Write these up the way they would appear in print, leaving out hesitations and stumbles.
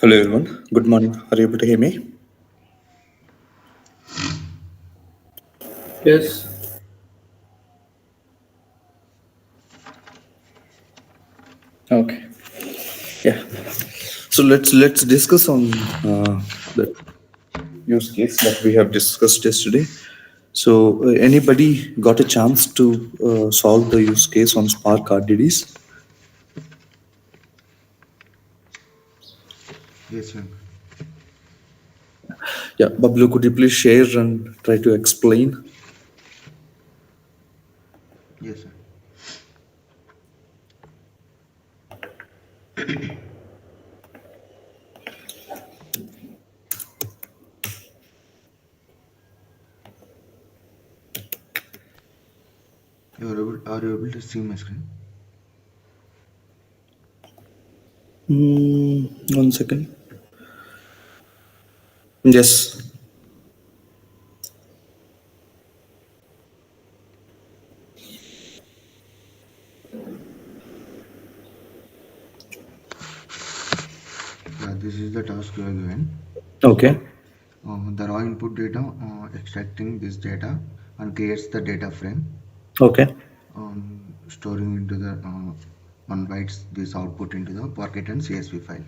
Hello everyone. Good morning. Are you able to hear me? Yes, Okay. Yeah. So let's discuss on the use case that we have discussed yesterday. So anybody got a chance to solve the use case on Spark RDDs? Yes, sir. Yeah. Bablu, could you please share and try to explain? Yes, sir. Are you able to see my screen? One second. Yes. Yeah, this is the task you are given. Okay. The raw input data, extracting this data and creates the data frame, Okay. storing into the and writes this output into the Parquet and CSV file.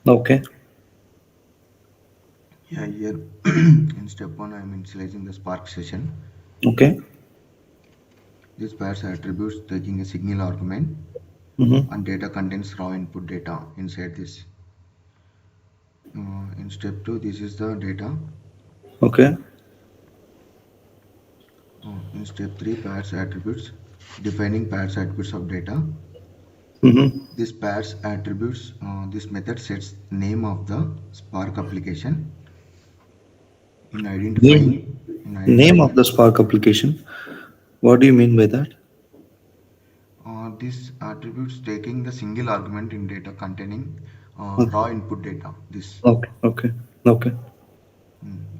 Okay. Yeah, here in step one, I am initializing the Spark session. Okay. This pairs attributes taking a signal argument Mm-hmm. and data contains raw input data inside this. In step two, this is the data. Okay. In step 3, pairs attributes, defining pairs attributes of data. Mm-hmm. This pairs attributes, this method sets name of the Spark application in Name identifying, in name of identifying the Spark application. What do you mean by that? this attributes taking the single argument in data containing Okay. raw input data. Okay. Okay. Okay.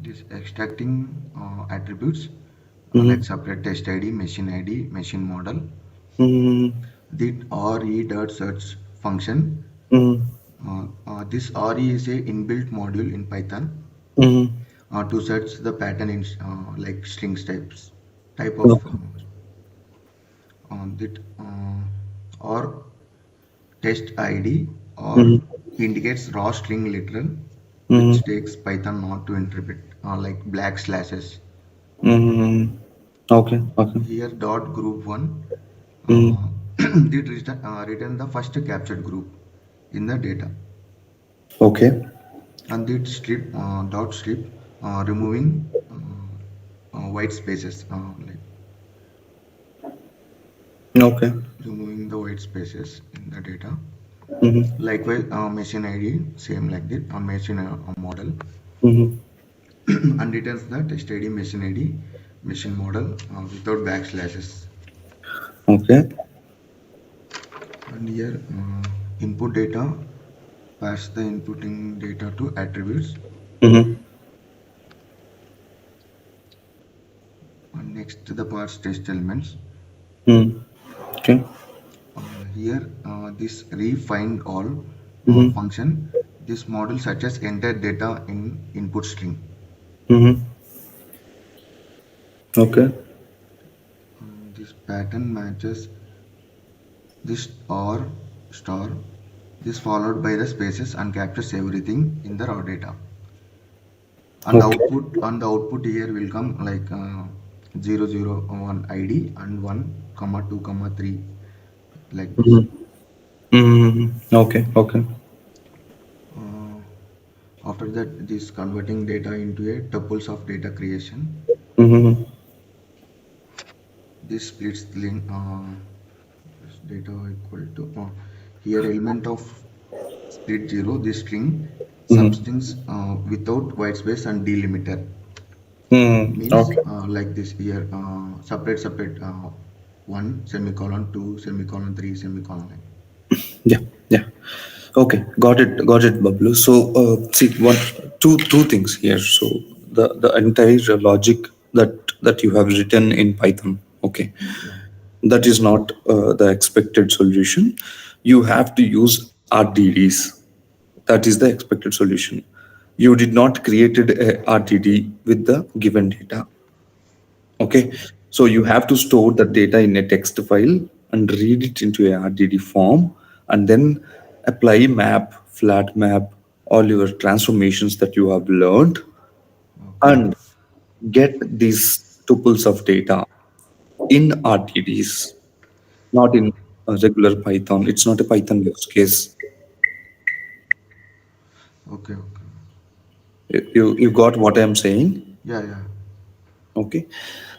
This extracting attributes like Mm-hmm. separate test ID, machine model. Mm-hmm. The re.search function. Mm-hmm. This RE is a inbuilt module in Python Mm-hmm. to search the pattern in like strings type of Okay. that or test ID or Mm-hmm. indicates raw string literal which Mm-hmm. takes Python not to interpret like black slashes. Mm-hmm. Okay. Okay. Here dot group one Mm-hmm. did return the first captured group in the data. Okay. And it strip dot strip removing white spaces like Okay. removing the white spaces in the data. Mm-hmm. Likewise, machine ID same like that on machine model Mm-hmm. and returns the test ID machine model without backslashes. Okay. And here input data pass the inputting data to attributes. Mm-hmm. And next to the parts test elements. Mm-hmm. Okay. Here this refind all Mm-hmm. function, this model such as enter data in input string. Mm-hmm. Okay. This pattern matches this or star, this followed by the spaces and captures everything in the raw data. And Okay. output here will come like 001 ID and 1 comma 2 comma 3 like this. Mm-hmm. Mm-hmm. Okay. Okay. Uh, After that, this converting data into a tuples of data creation. Mm-hmm. This splits the link data equal to here element of split 0. This string Mm-hmm. substance without white space and delimiter Mm-hmm. means Okay. like this here separate 1 semicolon 2 semicolon 3 semicolon. Yeah. Yeah. Okay. Got it. Got it, Bablu. So, see, two things here. So, the entire logic that you have written in Python. Okay. Yeah. That is not the expected solution. You have to use RDDs. That is the expected solution. You did not created a RDD with the given data. Okay, so you have to store the data in a text file and read it into a RDD form, and then apply map, flat map, all your transformations that you have learned, Okay. and get these tuples of data in RDDs, not in a regular Python. It's not a Python use case. Okay. Okay. You got what I'm saying? Yeah. Yeah. Okay.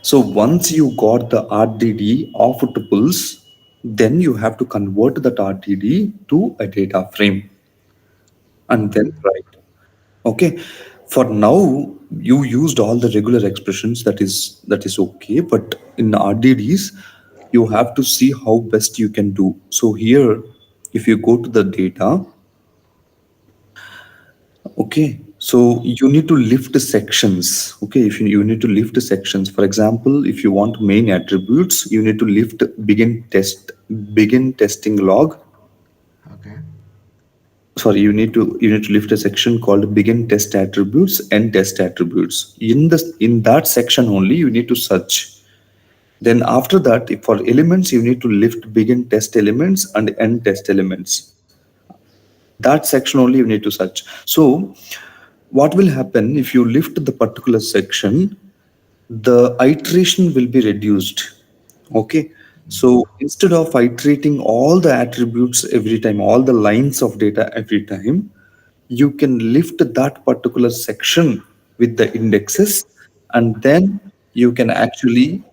So once you got the RDD of tuples, then you have to convert that RDD to a data frame and Okay. then write. Okay. For now, you used all the regular expressions. That is okay. But in RDDs, you have to see how best you can do. So here, if you go to the data, okay, so you need to lift the sections. Okay, if you need to lift the sections. For example, if you want main attributes, you need to lift begin testing log. Okay. Sorry, you need to lift a section called begin test attributes and test attributes. In that section only, you need to search. Then after that, for elements, you need to lift begin test elements and end test elements. That section only you need to search. So what will happen if you lift the particular section, the iteration will be reduced. Okay, so instead of iterating all the attributes every time, all the lines of data every time, you can lift that particular section with the indexes, and then you can actually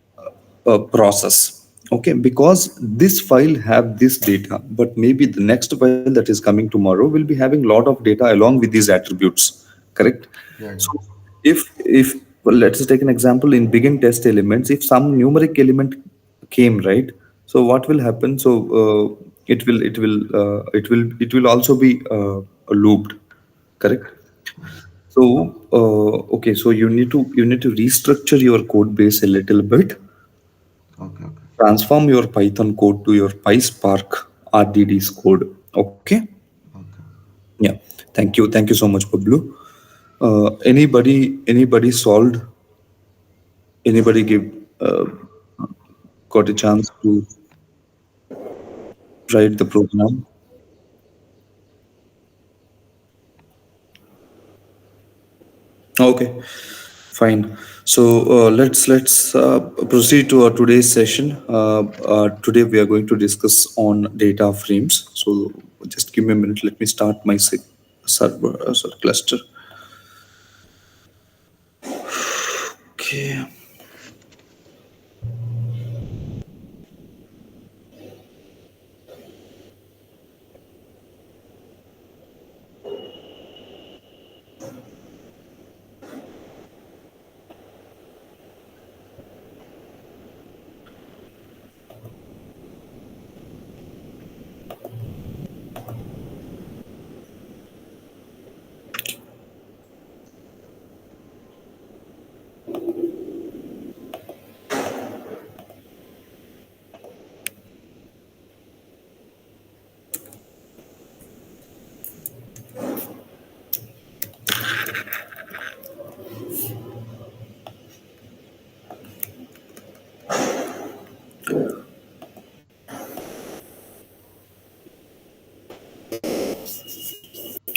process. Okay, because this file have this data, but maybe the next file that is coming tomorrow will be having lot of data along with these attributes. Correct? Yeah. So Yeah. if well, let's take an example in begin test elements. If some numeric element came, right, so what will happen? So it will also be looped. Correct? So okay, so you need to restructure your code base a little bit, Okay. Okay. transform your Python code to your PySpark RDD's code. Okay? Okay. Yeah. Thank you so much, Pablo. Anybody solved? Anybody give got a chance to write the program? Okay, fine. So let's proceed to our today's session. Today we are going to discuss on data frames. So just give me a minute. Let me start my server sorry, cluster. Okay.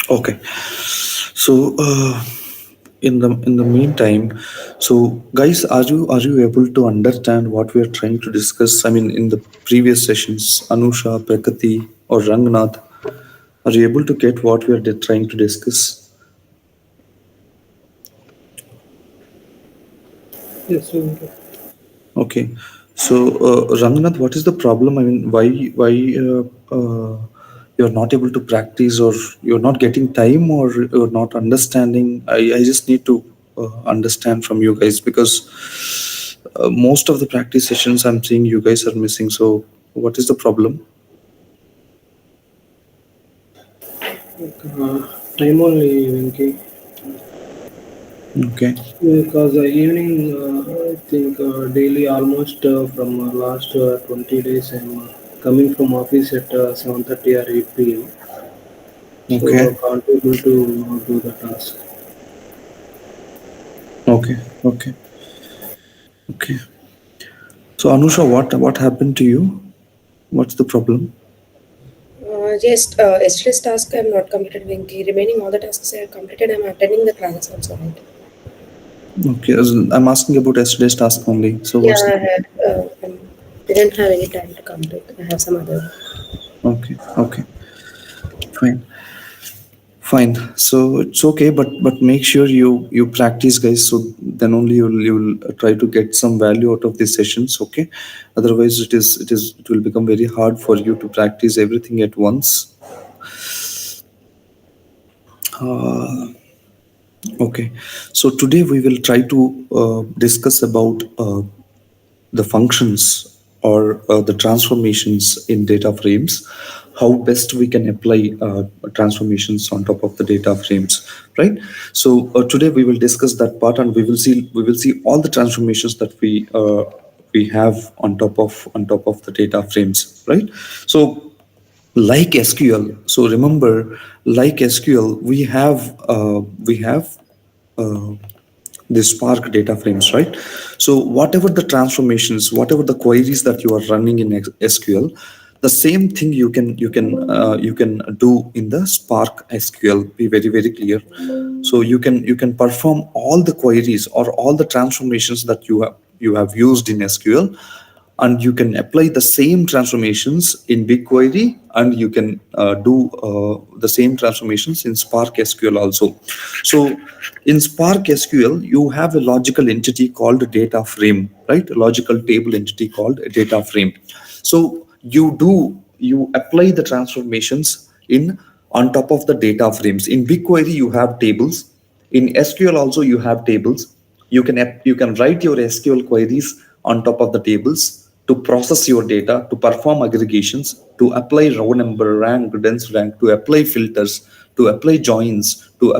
Okay. So in the meantime, so guys, are you able to understand what we are trying to discuss? I mean, in the previous sessions, Anusha, Prakati, or Rangnath, are you able to get what we are trying to discuss? Yes, so Okay. So Rangnath, what is the problem? I mean, why you're not able to practice, or you're not getting time, or you're not understanding? I just need to understand from you guys, because most of the practice sessions I'm seeing you guys are missing. So what is the problem? time only, Venki. Okay. Because evening, I think daily almost from last 20 days, I'm coming from office at 7:30 or 8 p.m. so Okay. I can't able to do the task. Okay. Okay. Okay. So Anusha, what happened to you? What's the problem? Just yesterday's task I am not completed, Vinky. Remaining all the tasks I have completed. I am attending the classes also, right? Okay, I'm asking about yesterday's task only. So Yeah, what's the I had. Didn't have any time to complete. I have some other. okay? Okay, fine, fine. So it's okay, but make sure you practice, guys. So then only you'll try to get some value out of these sessions. Okay, otherwise it will become very hard for you to practice everything at once. Okay, so today we will try to discuss about the functions or the transformations in data frames, how best we can apply transformations on top of the data frames, right? So today we will discuss that part, and we will see all the transformations that we have on top of the data frames, right? So like SQL, so remember, like SQL, we have uh, the Spark data frames, right? So whatever the transformations, whatever the queries that you are running in SQL, the same thing you can do in the Spark SQL. Be very very clear. So you can perform all the queries or all the transformations that you have used in SQL, and you can apply the same transformations in BigQuery, and you can do the same transformations in Spark SQL also. So in Spark SQL, you have a logical entity called data frame, right? A logical table entity called a data frame. So you apply the transformations in on top of the data frames. In BigQuery, you have tables. In SQL also you have tables. You can write your SQL queries on top of the tables to process your data, to perform aggregations, to apply row number, rank, dense rank, to apply filters, to apply joins, to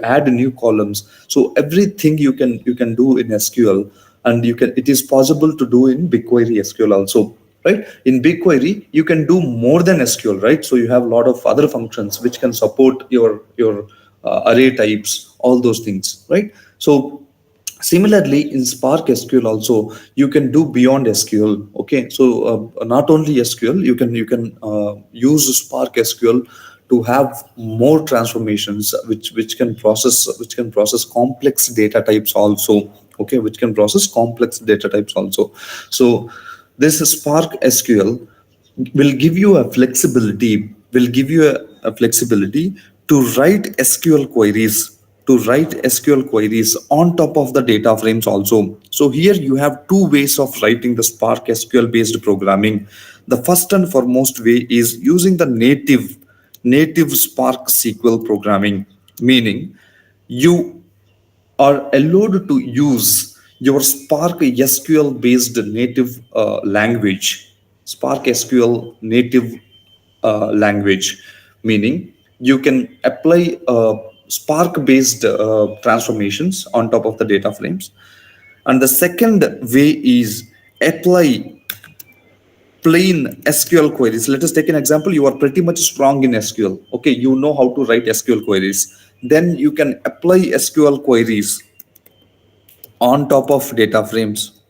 add new columns. So everything you can do in SQL, and it is possible to do in BigQuery SQL also, right? In BigQuery you can do more than SQL, right? So you have a lot of other functions which can support your array types, all those things, right? So similarly in Spark SQL also you can do beyond SQL. Okay, so not only SQL, you can use Spark SQL to have more transformations which can process complex data types also. Okay, which can process complex data types also. So this Spark SQL will give you a flexibility to write SQL queries on top of the data frames also. So here you have two ways of writing the Spark SQL based programming. The first and foremost way is using the native Spark SQL programming, meaning you are allowed to use your Spark SQL based native language, Spark SQL native language, meaning you can apply Spark based transformations on top of the data frames. And the second way is apply plain SQL queries. Let us take an example. You are pretty much strong in SQL. Okay, you know how to write SQL queries. Then you can apply SQL queries on top of data frames.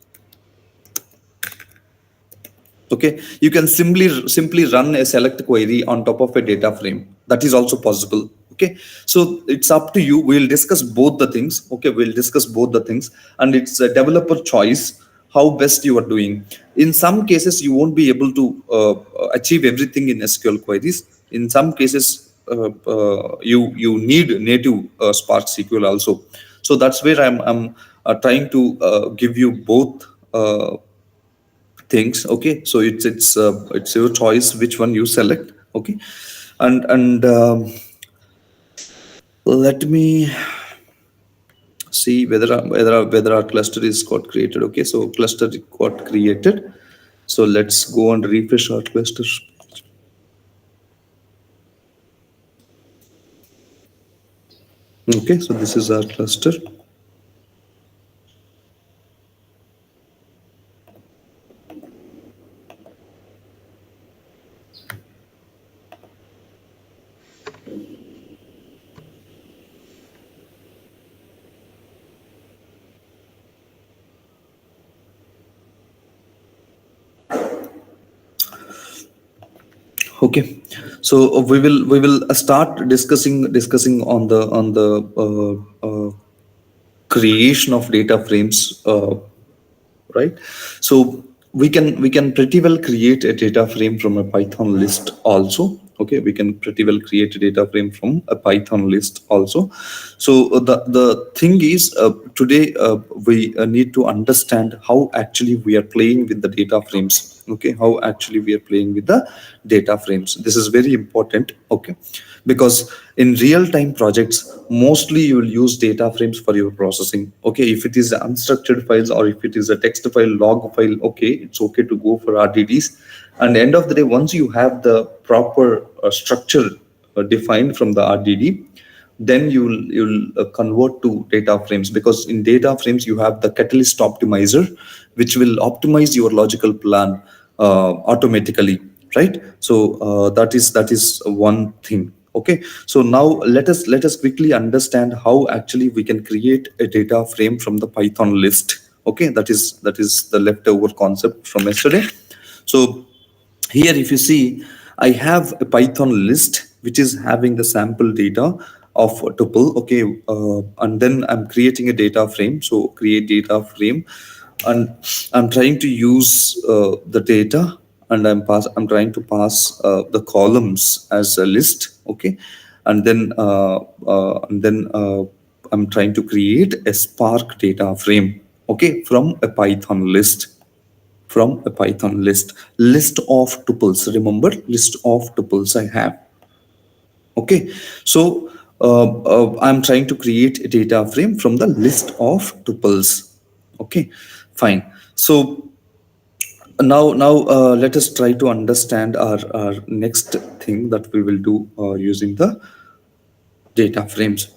Okay, you can simply run a select query on top of a data frame. That is also possible. Okay, so it's up to you. We'll discuss both the things. Okay, we'll discuss both the things, and it's a developer choice how best you are doing. In some cases you won't be able to achieve everything in SQL queries. In some cases you need native Spark SQL also. So that's where I'm trying to give you both things. Okay, so it's your choice which one you select. Okay, and let me see whether our cluster is got created. Okay, so cluster got created. So let's go and refresh our cluster. Okay, so this is our cluster. Okay, so we will start discussing on the creation of data frames, right? So we can pretty well create a data frame from a Python list also. Okay, we can pretty well create a data frame from a Python list also. So the thing is, today we need to understand how actually we are playing with the data frames. Okay, how actually we are playing with the data frames. This is very important. Okay, because in real time projects, mostly you will use data frames for your processing. Okay, if it is unstructured files or if it is a text file, log file, okay, it's okay to go for RDDs. And end of the day, once you have the proper structure defined from the RDD, then you'll convert to data frames, because in data frames you have the catalyst optimizer, which will optimize your logical plan automatically, right? So that is one thing. Okay, so now let us quickly understand how actually we can create a data frame from the Python list. Okay, that is the leftover concept from yesterday. So here, if you see, I have a Python list which is having the sample data of a tuple. Okay, and then I'm creating a data frame. So create data frame, and I'm trying to use the data, and I'm trying to pass the columns as a list. Okay, and then I'm trying to create a Spark data frame. Okay, from a Python list, from a Python list of tuples. Remember, list of tuples I have. Okay, so I'm trying to create a data frame from the list of tuples. Okay, fine. So now let us try to understand our next thing that we will do using the data frames.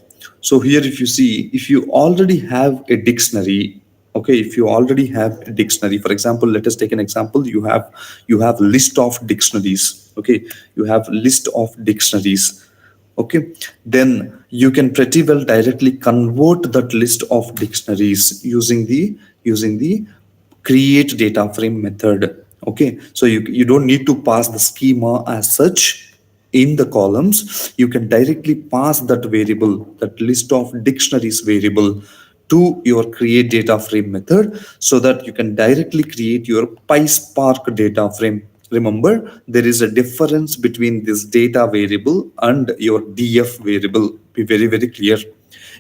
So here, if you see, if you already have a dictionary, okay, if you already have a dictionary, for example, let us take an example. You have list of dictionaries. Okay, you have list of dictionaries. Okay, then you can pretty well directly convert that list of dictionaries using the create data frame method. Okay, so you don't need to pass the schema as such in the columns. You can directly pass that variable, that list of dictionaries variable, to your create data frame method, so that you can directly create your PySpark data frame. Remember, there is a difference between this data variable and your df variable. Be very, very clear.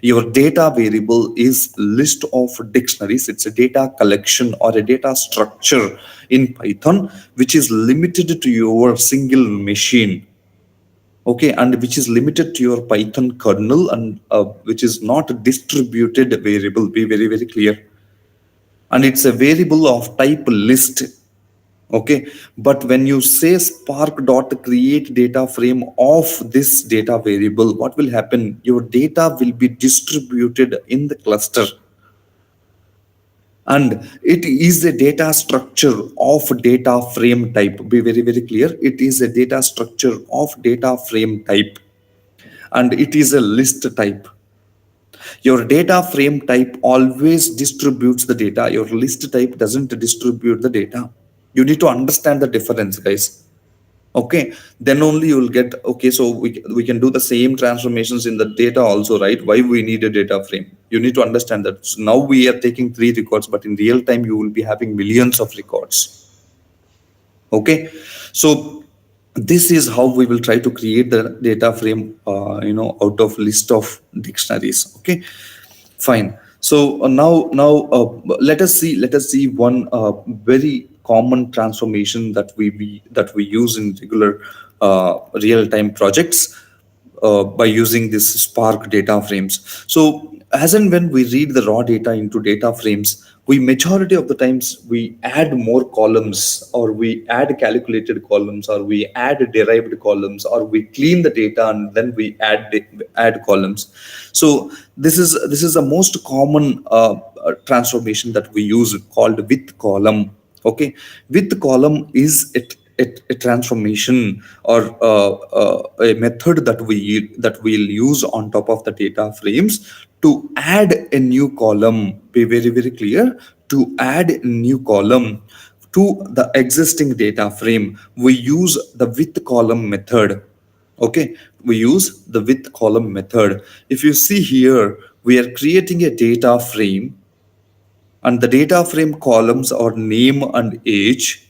Your data variable is list of dictionaries. It's a data collection or a data structure in Python, which is limited to your single machine. Okay, and which is limited to your Python kernel, and which is not a distributed variable. Be very, very clear. And it's a variable of type list. Okay, but when you say spark dot create data frame of this data variable, what will happen? Your data will be distributed in the cluster, and it is a data structure of data frame type. Be very, very clear. It is a data structure of data frame type, and it is a list type. Your data frame type always distributes the data. Your list type doesn't distribute the data. You need to understand the difference, guys. Okay, then only you will get, okay, so we can do the same transformations in the data also, right? Why we need a data frame? You need to understand that. So now we are taking 3 records, but in real time you will be having millions of records. Okay, so this is how we will try to create the data frame, out of list of dictionaries. Okay, fine. So now let us see one very common transformation that we use in regular real time projects by using this Spark data frames. So as and when we read the raw data into data frames, we majority of the times we add more columns, or we add calculated columns, or we add derived columns, or we clean the data and then we add columns. So this is the most common transformation that we use, called with column. Okay, with column is a transformation, or a method that we'll use on top of the data frames to add a new column. Be very, very clear. To add a new column to the existing data frame, we use the with column method. Okay, we use the with column method. If you see here, we are creating a data frame, and the data frame columns are name and age,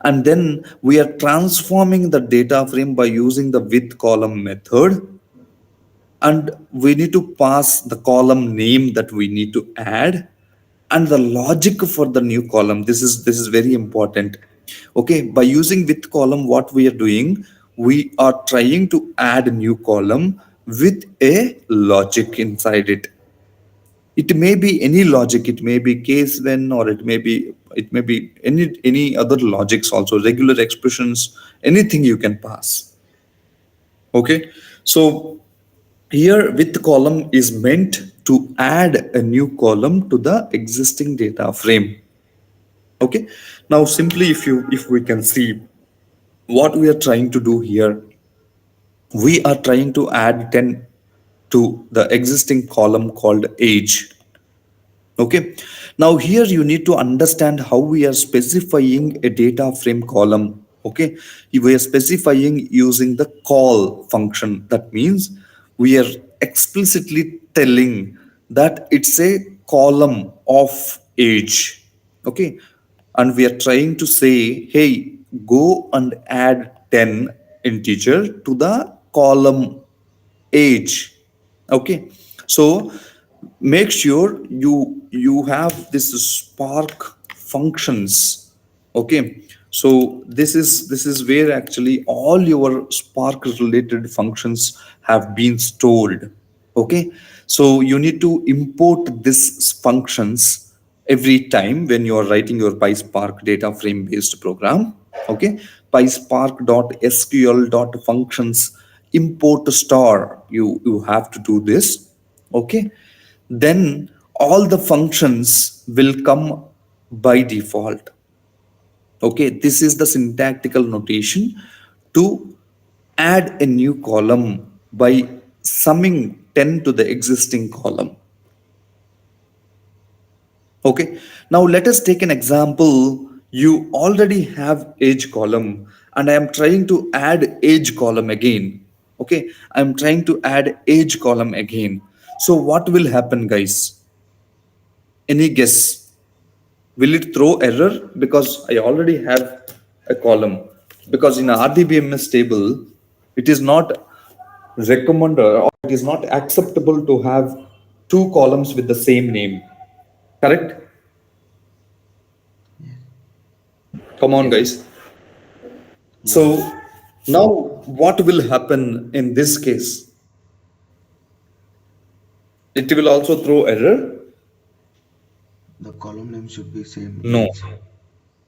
and then we are transforming the data frame by using the with column method, and we need to pass the column name that we need to add and the logic for the new column. This is very important. Okay, by using with column, what we are doing, we are trying to add a new column with a logic inside it. It may be any logic, it may be case when, or it may be any other logics also, regular expressions, anything you can pass. Okay, so here with column is meant to add a new column to the existing data frame. Okay, now simply if we can see what we are trying to do here, we are trying to add 10 to the existing column called age. Okay, now here you need to understand how we are specifying a data frame column. Okay, we are specifying using the call function. That means we are explicitly telling that it's a column of age. Okay, and we are trying to say, hey, go and add 10 integer to the column age. Okay, so make sure you have this spark functions. Okay, so this is where actually all your spark related functions have been stored. Okay, so you need to import these functions every time when you are writing your PySpark data frame based program. Okay, PySpark.sql.functions import star, you have to do this. Okay, then all the functions will come by default. Okay, this is the syntactical notation to add a new column by summing 10 to the existing column. Okay, now let us take an example. You already have age column, and I am trying to add age column again. Okay, I am trying to add age column again. So what will happen, guys? Any guess? Will it throw error? Because I already have a column. Because in a RDBMS table, it is not recommended or it is not acceptable to have two columns with the same name. Correct? Come on, Yes. guys. Yeah. So now what will happen in this case? It will also throw error? The column name should be same No, age.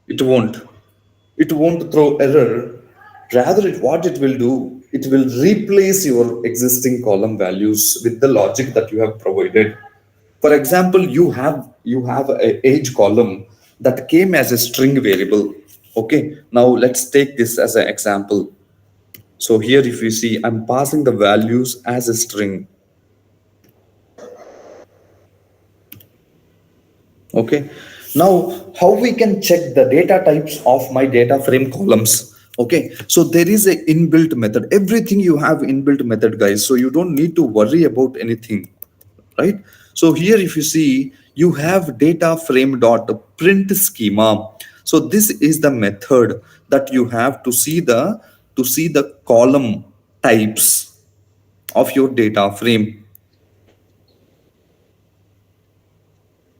it won't. It won't throw error. Rather, what it will do, it will replace your existing column values with the logic that you have provided. For example, you have a age column that came as a string variable. Okay, now let's take this as an example. So here, if you see, I'm passing the values as a string. Okay, now how we can check the data types of my data frame columns? Okay, so there is a inbuilt method. Everything you have inbuilt method, guys, so you don't need to worry about anything, right? So here if you see, you have data frame dot print schema. So this is the method that you have to see the column types of your data frame,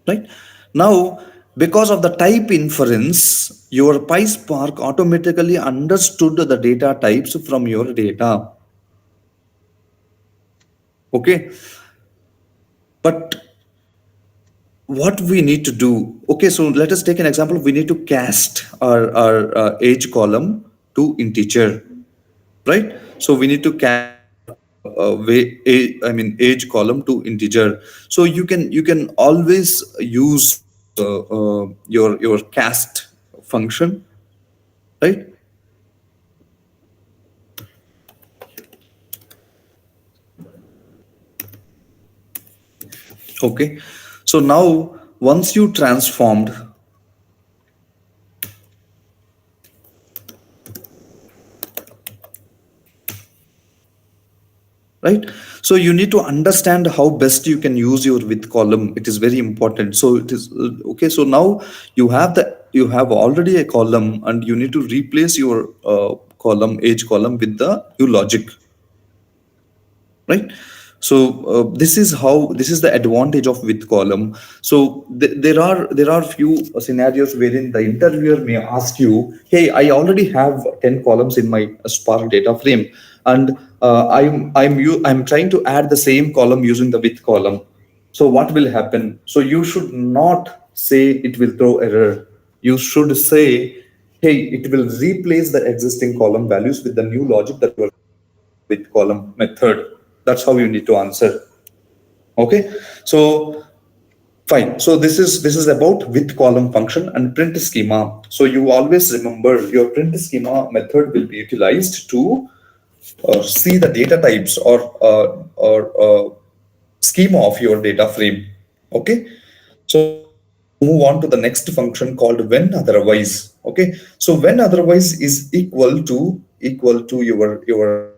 right? Now, because of the type inference, your PySpark automatically understood the data types from your data. Okay, but what we need to do? Okay, so let us take an example. We need to cast our age column to integer, right? So we need to cast age column to integer. So you can always use your cast function, right? Okay, so now once you transformed, right? So you need to understand how best you can use your with column. It is very important. So it is okay. So now you have already a column, and you need to replace your column, age column, with the new logic, right? So this is the advantage of with column. So there are few scenarios wherein the interviewer may ask you, hey, I already have 10 columns in my Spark data frame, and I'm trying to add the same column using the with column. So what will happen? So you should not say it will throw error. You should say, hey, it will replace the existing column values with the new logic that you are using in the with column method. That's how you need to answer. Okay. So fine. So this is about with column function and print schema. So you always remember your print schema method will be utilized to see the data types or schema of your data frame. Okay. So now let's move on to the next function called when otherwise. Okay. So when otherwise is equal to your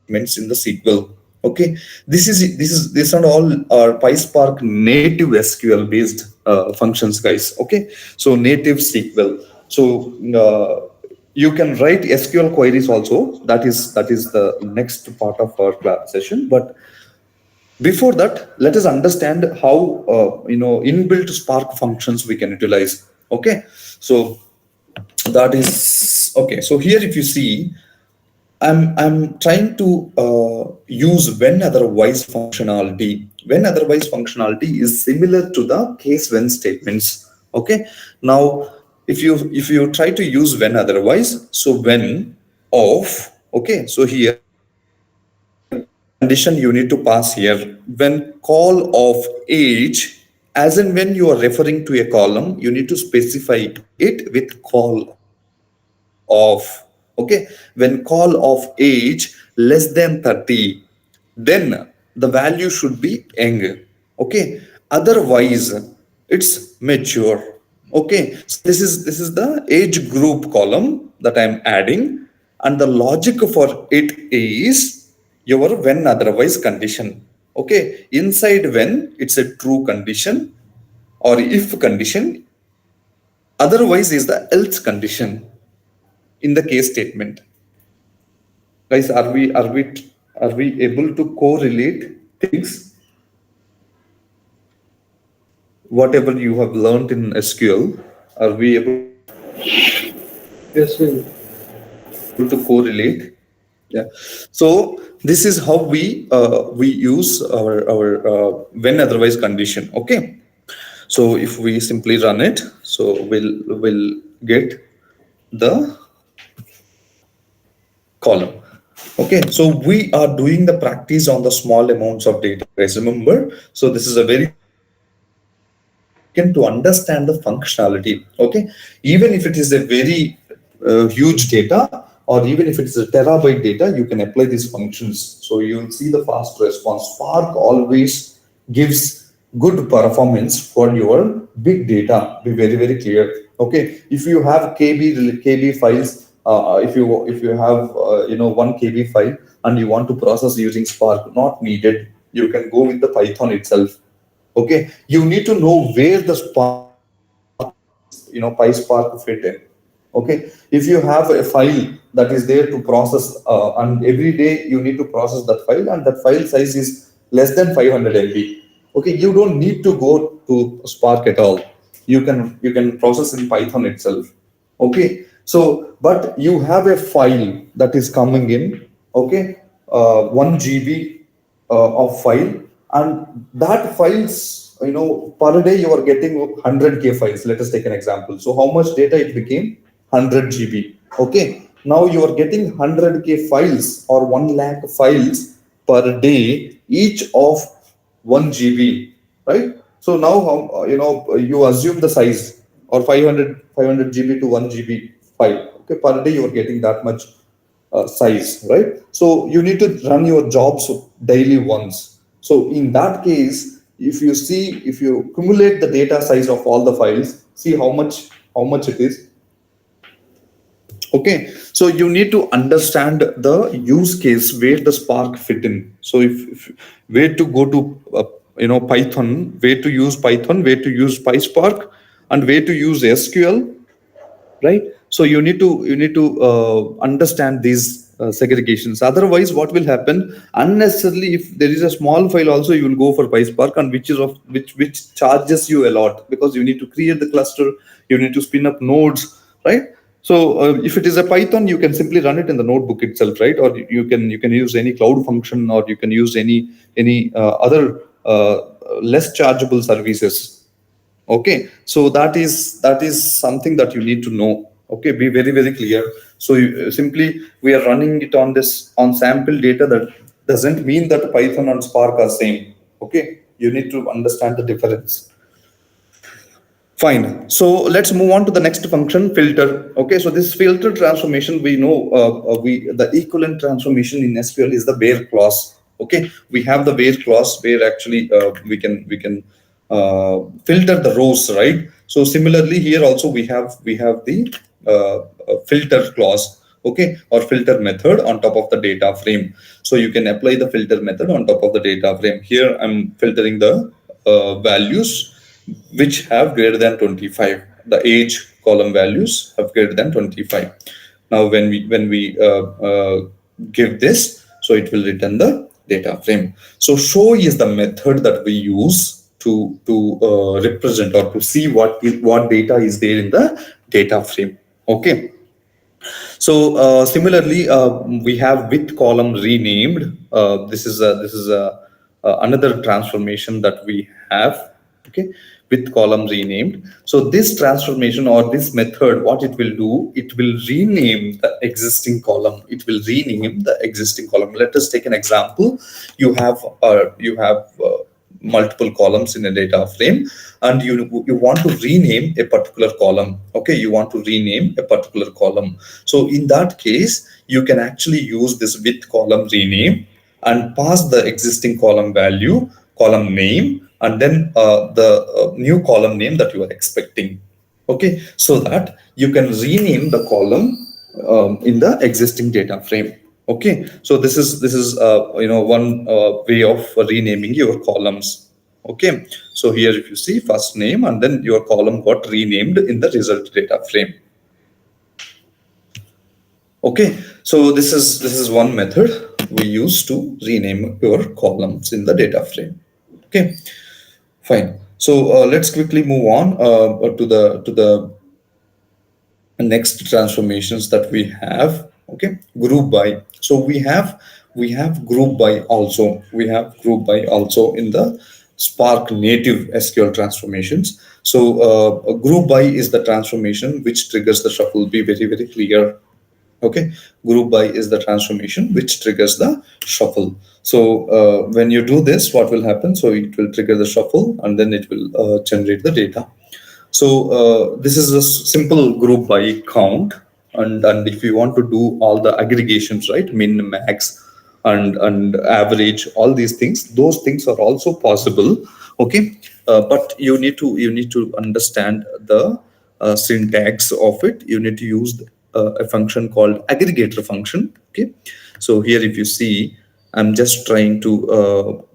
statements in the SQL. Okay. These are all are PySpark native SQL based functions, guys. Okay. So native SQL. So you can write SQL queries also. That is the next part of our class session. But before that, let us understand how inbuilt Spark functions we can utilize. Okay. So that is okay. So here, if you see, I'm trying to use when otherwise functionality. When otherwise functionality is similar to the case when statements. Okay. Now, if you try to use when otherwise, so when of, okay. So here, one condition you need to pass here: when call of age, as in when you are referring to a column, you need to specify it with call of. Okay. When call of age less than 30, then the value should be young. Okay. Otherwise it's mature. Okay. So this is the age group column that I'm adding, and the logic for it is your when otherwise condition. Okay. Inside when, it's a true condition or if condition. Otherwise is the else condition in the case statement. Guys, are we able to correlate things? Whatever you have learned in SQL, are we able to Yes, well, correlate? Yeah. So this is how we use our when otherwise condition. Okay. So if we simply run it, so we'll get the column. Okay, so we are doing the practice on the small amounts of data, guys. Remember, so this is a very significant to understand the functionality. Okay, even if it is a very huge data, or even if it's a terabyte data, you can apply these functions. So you'll see the fast response. Spark always gives good performance for your big data. Be very very clear. Okay, if you have KB files, if you have 1 KB file and you want to process using Spark, not needed. You can go with the Python itself. Okay, you need to know where the Spark is, PySpark fit in. Okay, if you have a file that is there to process, and every day you need to process that file, and that file size is less than 500 MB. Okay, you don't need to go to Spark at all. You can process in Python itself. Okay, so but you have a file that is coming in. Okay, 1 GB of file, and that files, per day you are getting 100K files. Let us take an example. So how much data it became? 100 GB. Okay, now you are getting 100K files or 1 lakh files per day, each of 1 GB, right? So now how, you assume the size, or 500 GB to 1 GB file. Okay, per day you are getting that much size, right? So you need to run your jobs daily once. So in that case, if you accumulate the data size of all the files, see how much it is. Okay, so you need to understand the use case where the Spark fit in. So if where to go to, Python, where to use Python, where to use PySpark, and where to use SQL, right? So you need to understand these segregations. Otherwise, what will happen unnecessarily, if there is a small file also, you will go for PySpark, and which charges you a lot, because you need to create the cluster, you need to spin up nodes, right? So if it is a Python, you can simply run it in the notebook itself, right? Or you can use any cloud function, or you can use any other less chargeable services. Okay, so that is something that you need to know. Okay, be very very clear. So simply we are running it on this on sample data, that doesn't mean that Python and Spark are same. Okay, you need to understand the difference. Fine. So let's move on to the next function, filter. Okay. So this filter transformation, we know we the equivalent transformation in SQL is the where clause. Okay. We have the where clause where actually we can filter the rows, right? So similarly here also we have the filter clause. Okay, or filter method on top of the data frame. So you can apply the filter method on top of the data frame. Here I'm filtering the values which have greater than 25. The age column values have greater than 25. Now when we give this, so it will return the data frame. So show is the method that we use to represent or to see what data is there in the data frame. Okay. So similarly, we have with column renamed. This is another transformation that we have. Okay, with column renamed. So this transformation or this method, what it will do, it will rename the existing column. It will rename the existing column. Let us take an example. You have multiple columns in a data frame, and you want to rename a particular column. Okay, you want to rename a particular column. So in that case, you can actually use this with column rename and pass the existing column value, column name, and then the new column name that you are expecting. Okay, so that you can rename the column in the existing data frame. Okay, so this is one way of renaming your columns. Okay, so here if you see first name, and then your column got renamed in the result data frame. Okay, so this is one method we use to rename your columns in the data frame. Okay, fine. So let's quickly move on to the next transformations that we have. Okay, group by. So we have group by also. We have group by also in the Spark native SQL transformations. So a group by is the transformation which triggers the shuffle. Be very very clear. Okay, group by is the transformation which triggers the shuffle. So when you do this, what will happen? So it will trigger the shuffle, and then it will generate the data. So this is a simple group by count, and if you want to do all the aggregations, right, min, max, and average, all these things, those things are also possible. Okay, but you need to understand the syntax of it. You need to use a function called aggregator function. Okay, so here if you see, I'm just trying to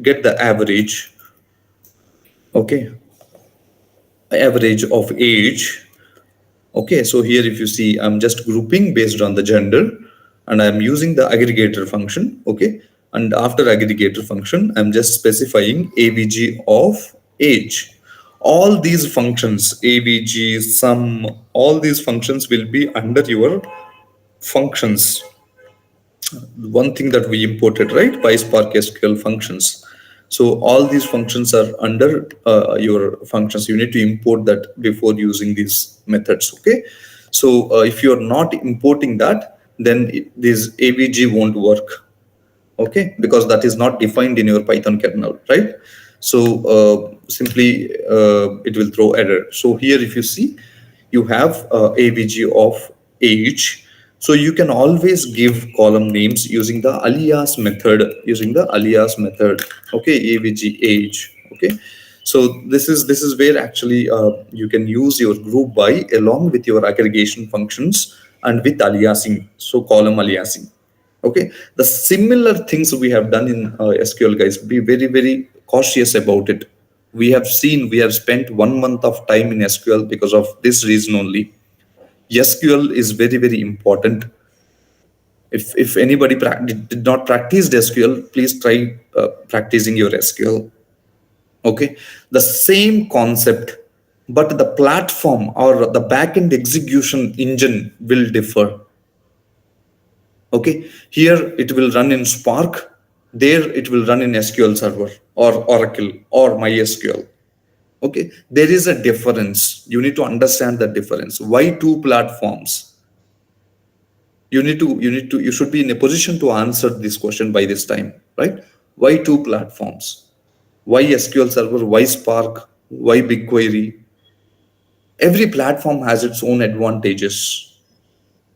get the average. Okay, average of age. Okay, so here if you see, I'm just grouping based on the gender, and I'm using the aggregator function. Okay, and after aggregator function, I'm just specifying avg of age. All these functions, avg, sum, all these functions will be under your functions. One thing that we imported, right, PySpark SQL functions. So all these functions are under your functions. You need to import that before using these methods. Okay, so if you are not importing that, then this avg won't work. Okay, because that is not defined in your Python kernel, right? So simply it will throw error. So here if you see, you have avg of age. So you can always give column names using the alias method. Okay, avg age. Okay, So this is where actually you can use your group by along with your aggregation functions and with aliasing, so column aliasing. Okay, the similar things we have done in SQL, guys. Be very cautious about it. We have spent 1 month of time in SQL because of this reason only. SQL is very important. If anybody did not practice SQL, please try practicing your SQL. Okay, the same concept, but the platform or the backend execution engine will differ. Okay, here it will run in Spark, there it will run in SQL Server or Oracle or MySQL. Okay, there is a difference. You need to understand the difference. Why two platforms? You should be in a position to answer this question by this time, right? Why two platforms? Why SQL Server? Why Spark? Why BigQuery? Every platform has its own advantages.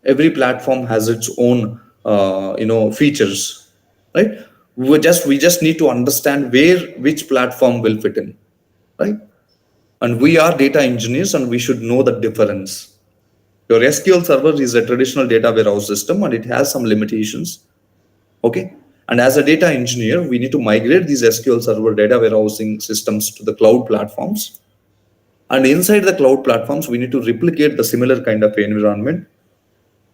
Every platform has its own features, right? We just need to understand where which platform will fit in, right? And we are data engineers and we should know the difference. Your SQL Server is a traditional data warehouse system and it has some limitations. Okay, and as a data engineer, we need to migrate these SQL Server data warehousing systems to the cloud platforms. And inside the cloud platforms, we need to replicate the similar kind of environment.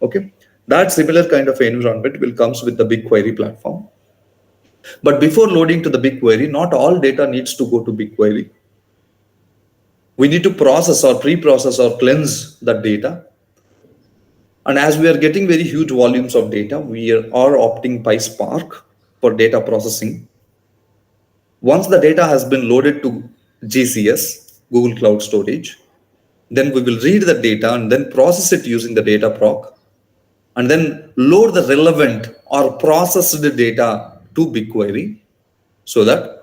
Okay, that similar kind of environment will comes with the BigQuery platform. But before loading to the BigQuery, not all data needs to go to BigQuery. We need to process or pre-process or cleanse the data. And as we are getting very huge volumes of data, we are opting PySpark for data processing. Once the data has been loaded to GCS, Google Cloud Storage, then we will read the data and then process it using the data proc, and then load the relevant or processed data to BigQuery, so that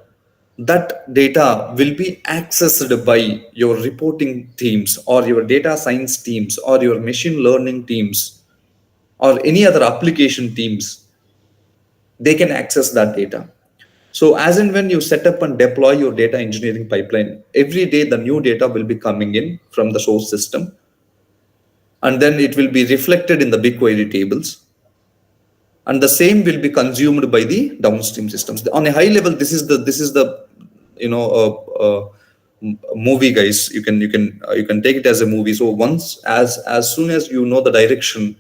that data will be accessed by your reporting teams or your data science teams or your machine learning teams or any other application teams. They can access that data. So as and when you set up and deploy your data engineering pipeline, every day the new data will be coming in from the source system, and then it will be reflected in the BigQuery tables, and the same will be consumed by the downstream systems. On a high level, this is the movie, guys. You can take it as a movie. So once as soon as you know the direction,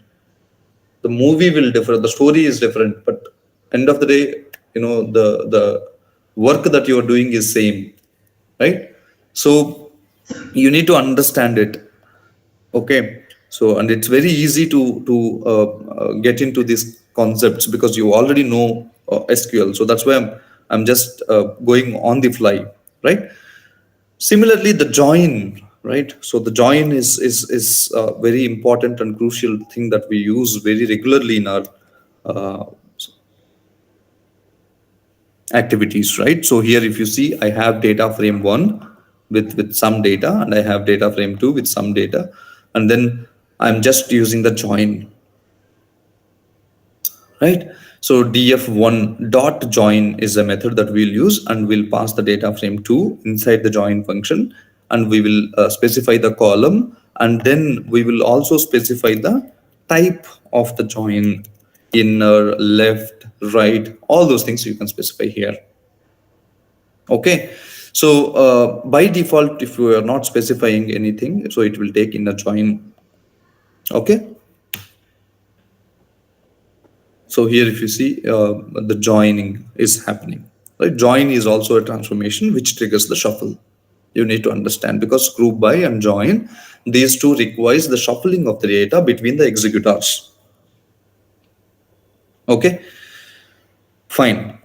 the movie will differ, the story is different, but end of the day, the work that you are doing is same, right? So you need to understand it. Okay, so and it's very easy to get into these concepts because you already know SQL. So that's why I'm just going on the fly, right? Similarly, the join, right? So the join is a very important and crucial thing that we use very regularly in our uh, activities, right? So here, if you see, I have data frame 1 with some data, and I have data frame 2 with some data, and then I'm just using the join, right? So df1 dot join is a method that we'll use, and we'll pass the data frame 2 inside the join function, and we will specify the column, and then we will also specify the type of the join, inner, left, right, all those things you can specify here. Okay, so by default, if you are not specifying anything, so it will take in a join. Okay, so here if you see, the joining is happening, right? Join is also a transformation which triggers the shuffle. You need to understand, because group by and join, these two requires the shuffling of the data between the executors. Okay, fine.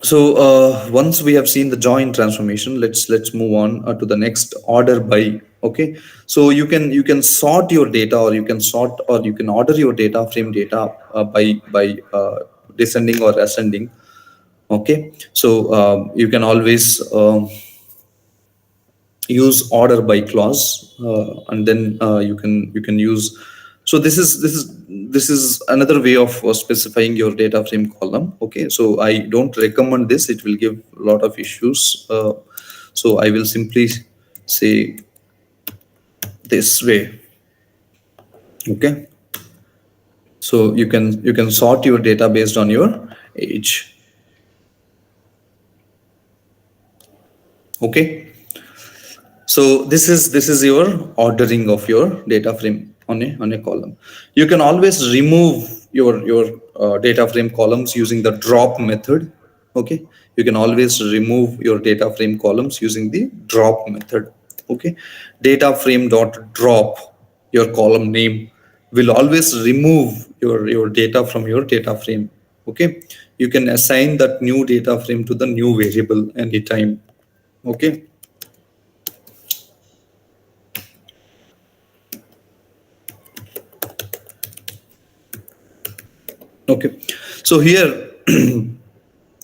So once we have seen the join transformation, let's move on to the next order by. Okay, so you can sort your data, or you can sort, or you can order your data frame data by descending or ascending. Okay, so you can always use order by clause, and then you can use. So this is another way of specifying your data frame column. Okay, so I don't recommend this, it will give a lot of issues. So I will simply say this way. Okay. So you can sort your data based on your age. Okay. So this is your ordering of your data frame on a column. You can always remove your data frame columns using the drop method. Okay, you can always remove your data frame columns using the drop method. Okay, data frame dot drop your column name will always remove your data from your data frame. Okay, you can assign that new data frame to the new variable anytime. Okay. Okay, so here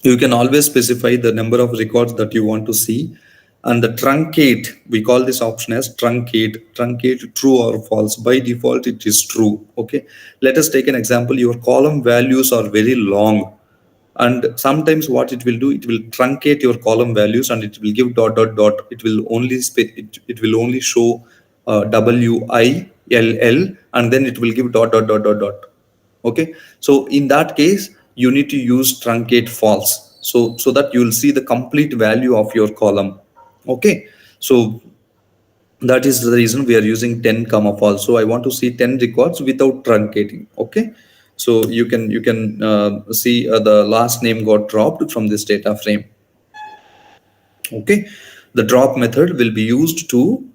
you can always specify the number of records that you want to see, and the truncate, we call this option as truncate true or false. By default it is true. Okay, let us take an example. Your column values are very long, and sometimes what it will do, it will truncate your column values and it will give dot dot dot. It will only it will only show WILL, and then it will give dot dot dot dot dot. Okay, so in that case you need to use truncate false, so that you will see the complete value of your column. Okay, so that is the reason we are using 10 comma false. So I want to see 10 records without truncating. Okay, so you can see the last name got dropped from this data frame. Okay, the drop method will be used to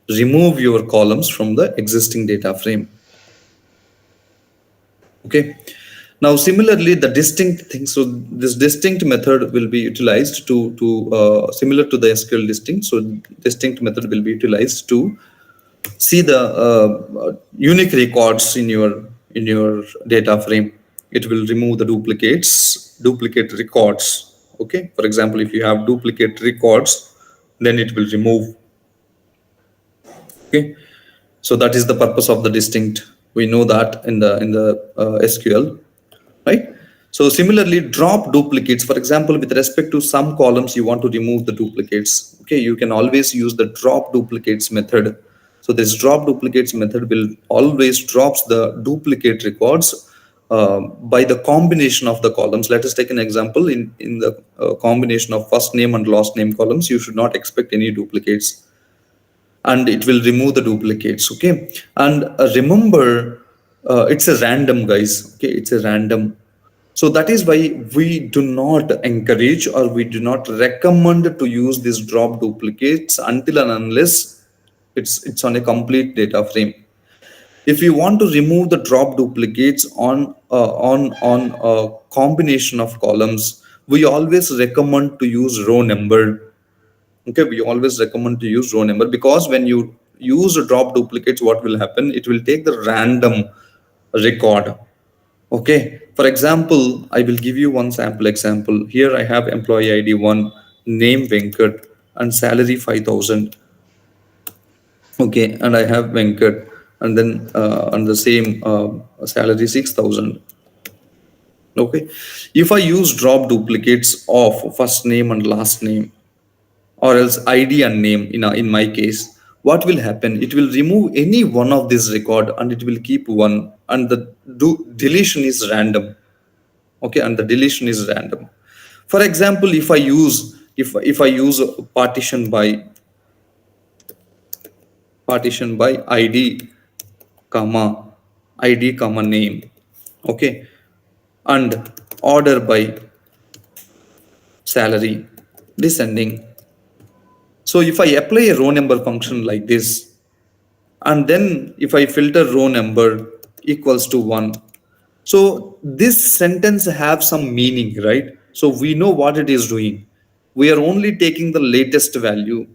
remove your columns from the existing data frame. Okay, now similarly the distinct thing, so this distinct method will be utilized to similar to the SQL distinct. So distinct method will be utilized to see the unique records in your data frame. It will remove the duplicate records. Okay, for example, if you have duplicate records, then it will remove. Okay, so that is the purpose of the distinct. We know that in the SQL, right? So similarly, drop duplicates. For example, with respect to some columns, you want to remove the duplicates. Okay, you can always use the drop duplicates method. So this drop duplicates method will always drops the duplicate records by the combination of the columns. Let us take an example. In the combination of first name and last name columns, you should not expect any duplicates, and it will remove the duplicates. Okay, and remember, it's a random, guys. Okay, it's a random. So that is why we do not encourage or we do not recommend to use these drop duplicates until and unless it's on a complete data frame. If you want to remove the drop duplicates on a combination of columns, we always recommend to use row number. Okay, we always recommend to use row number, because when you use drop duplicates, what will happen, it will take the random record. Okay, for example, I will give you one sample example. Here I have employee ID 1, name Venkat, and salary 5,000. Okay, and I have Venkat, and then on the same salary 6,000. Okay, if I use drop duplicates of first name and last name, or else ID and name, in my case, what will happen? It will remove any one of this record and it will keep one, and the deletion is random. Okay, and the deletion is random. For example, if I use partition by comma id name. Okay, and order by salary descending. So if I apply a row number function like this, and then if I filter row number equals to 1, so this sentence have some meaning, right? So we know what it is doing. We are only taking the latest value,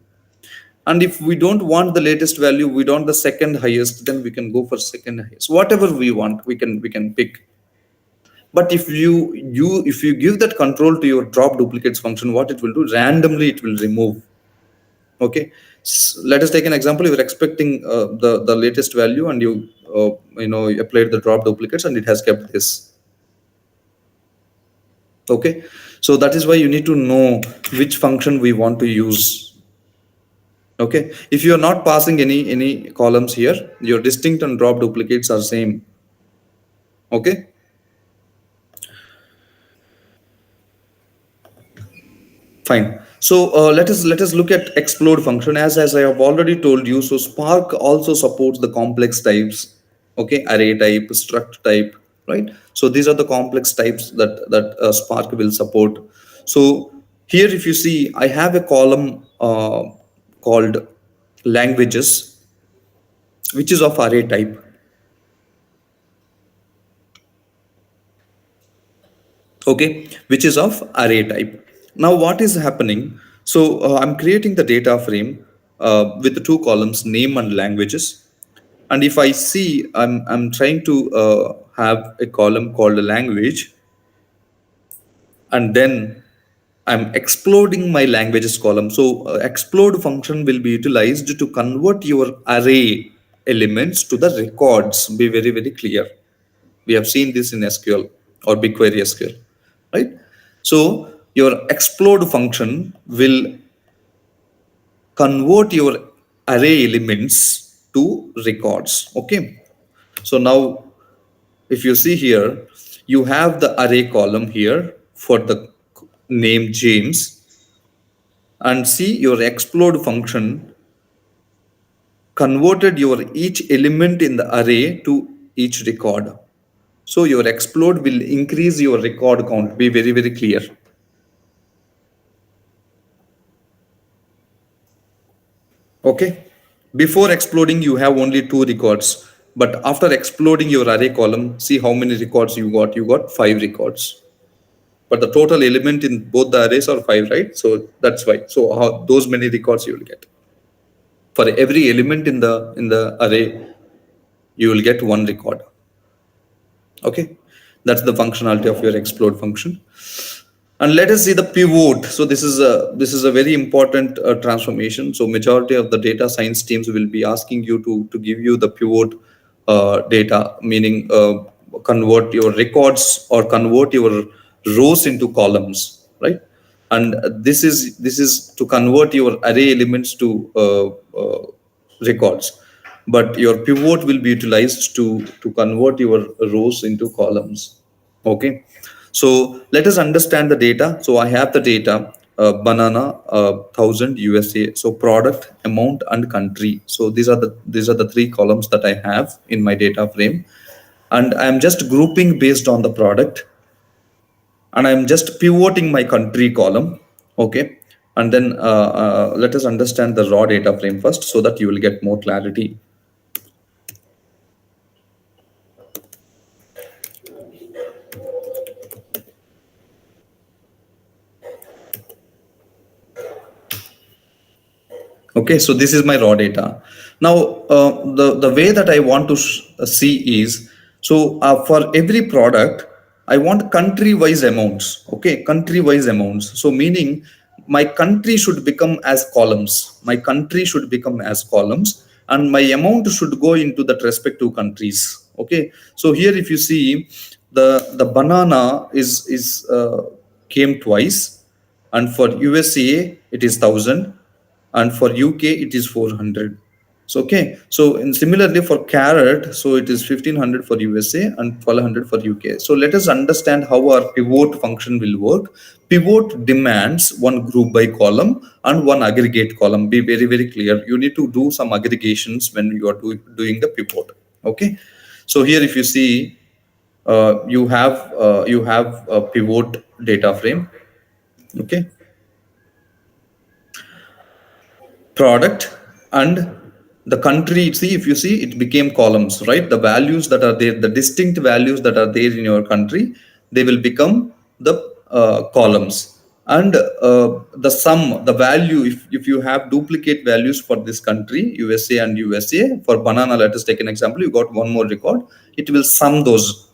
and if we don't want the latest value, we want the second highest, then we can go for second highest. Whatever we want, we can pick. But if you give that control to your drop duplicates function, what it will do, randomly it will remove. Okay, let us take an example. You are expecting the latest value, and you applied the drop duplicates and it has kept this. Okay, so that is why you need to know which function we want to use. Okay, if you are not passing any columns here, your distinct and drop duplicates are same. Okay, fine. So let us look at explode function. As I have already told you, so Spark also supports the complex types. Okay, array type, struct type, right? So these are the complex types that Spark will support. So here, if you see, I have a column called languages, which is of array type. Okay, which is of array type. Now what is happening, so I'm creating the data frame with the two columns, name and languages. And if I see, I'm trying to have a column called language, and then I'm exploding my languages column. So explode function will be utilized to convert your array elements to the records. Be very, very clear. We have seen this in SQL or BigQuery SQL, right? So your explode function will convert your array elements to records. Okay. So now, if you see here, you have the array column here for the name James, and see your explode function converted your each element in the array to each record. So your explode will increase your record count. Be very, very clear. Okay. Before exploding, you have only two records. But after exploding your array column, see how many records you got. You got 5 records. But the total element in both the arrays are 5, right? So that's why. So those many records you will get. For every element in the array, you will get 1 record. Okay. That's the functionality of your explode function. And let us see the pivot. So this is a very important transformation. So majority of the data science teams will be asking you to give you the pivot data, meaning convert your records or convert your rows into columns, right? And this is to convert your array elements to records, but your pivot will be utilized to convert your rows into columns. Okay, so let us understand the data. So I have the data, banana, 1,000 USA. So product, amount, and country. So these are the 3 columns that I have in my data frame, and I am just grouping based on the product, and I'm just pivoting my country column. Okay, and then let us understand the raw data frame first, so that you will get more clarity. Okay, so this is my raw data. Now, the way that I want to see is, so for every product, I want country wise amounts. Okay, country wise amounts. So meaning my country should become as columns. My country should become as columns, and my amount should go into that respective countries. Okay, so here if you see, the banana is came twice, and for USA it is 1,000, and for UK it is 400. So okay, so and similarly for carrot, so it is 1,500 for USA and 1,200 for UK. So let us understand how our pivot function will work. Pivot demands one group by column and one aggregate column. Be very, very clear. You need to do some aggregations when you are doing the pivot. Okay, so here if you see, you have a pivot data frame. Okay, product and the country. See, if you see, it became columns, right? The values that are there, the distinct values that are there in your country, they will become the columns. And the sum, the value, if you have duplicate values for this country, USA and USA, for banana, let us take an example, you got one more record, it will sum those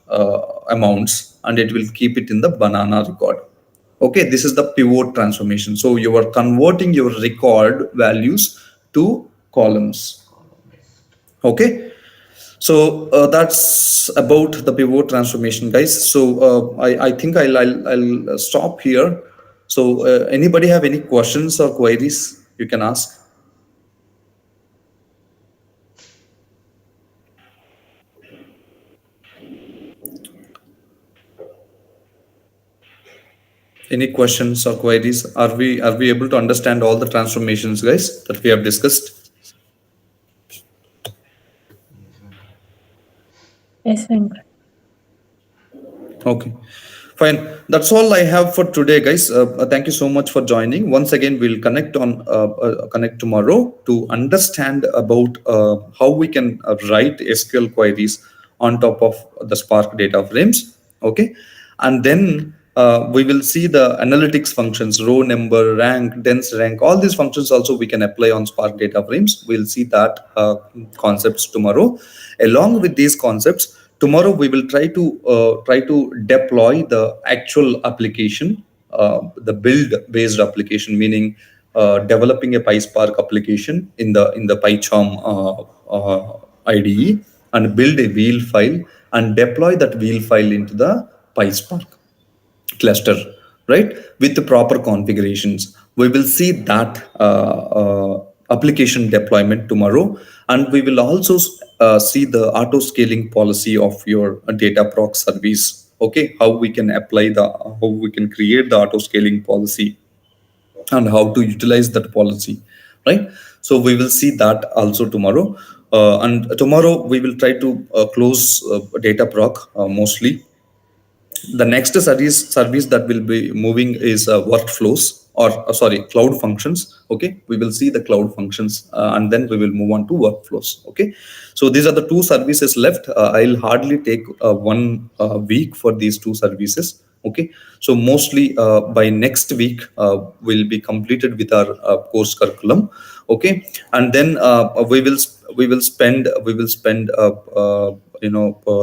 amounts, and it will keep it in the banana record. Okay, this is the pivot transformation. So you are converting your record values to columns. Okay, so that's about the pivot transformation, guys. So I think I'll stop here. So anybody have any questions or queries, you can ask. Any questions or queries? Are we able to understand all the transformations, guys, that we have discussed? Yes, Venkat. Okay, fine. That's all I have for today, guys. Thank you so much for joining. Once again, we'll connect tomorrow to understand about how we can write SQL queries on top of the Spark data frames. Okay, and then we will see the analytics functions, row number, rank, dense rank. All these functions also we can apply on Spark data frames. We'll see that concepts tomorrow. Along with these concepts, tomorrow we will try to deploy the actual application, the build based application, meaning developing a PySpark application in the PyCharm IDE, and build a wheel file and deploy that wheel file into the PySpark cluster, right, with the proper configurations. We will see that application deployment tomorrow, and we will also see the auto scaling policy of your data proc service. Okay, how we can how we can create the auto scaling policy and how to utilize that policy, right? So we will see that also tomorrow. And tomorrow we will try to close data proc mostly. The next service that will be moving is workflows, or sorry, cloud functions. Okay, we will see the cloud functions, and then we will move on to workflows. Okay, so these are the two services left. I'll hardly take 1 week for these two services. Okay, so mostly by next week we'll be completed with our course curriculum. Okay, and then we will spend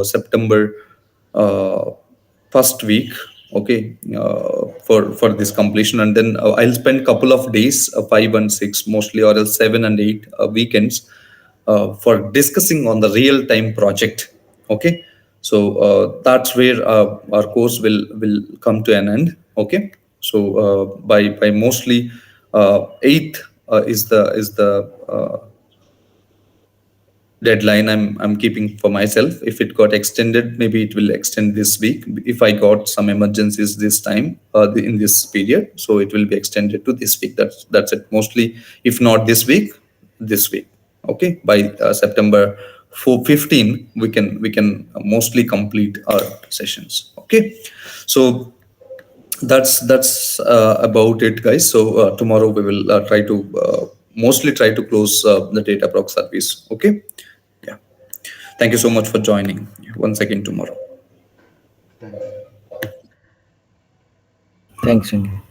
September uh, first week, okay, for this completion, and then I'll spend couple of days, 5 and 6 mostly, or else 7 and 8 weekends for discussing on the real time project. Okay, so that's where our course will come to an end. Okay, so by mostly 8th is the deadline I'm keeping for myself. If it got extended, maybe it will extend this week. If I got some emergencies this time, in this period, so it will be extended to this week. That's it. Mostly, if not this week, this week. Okay, by September 15, we can mostly complete our sessions. Okay, so that's about it, guys. So tomorrow we will mostly try to close the data proc service. Okay, yeah. Thank you so much for joining once again tomorrow. Thanks. Thanks, Venkat.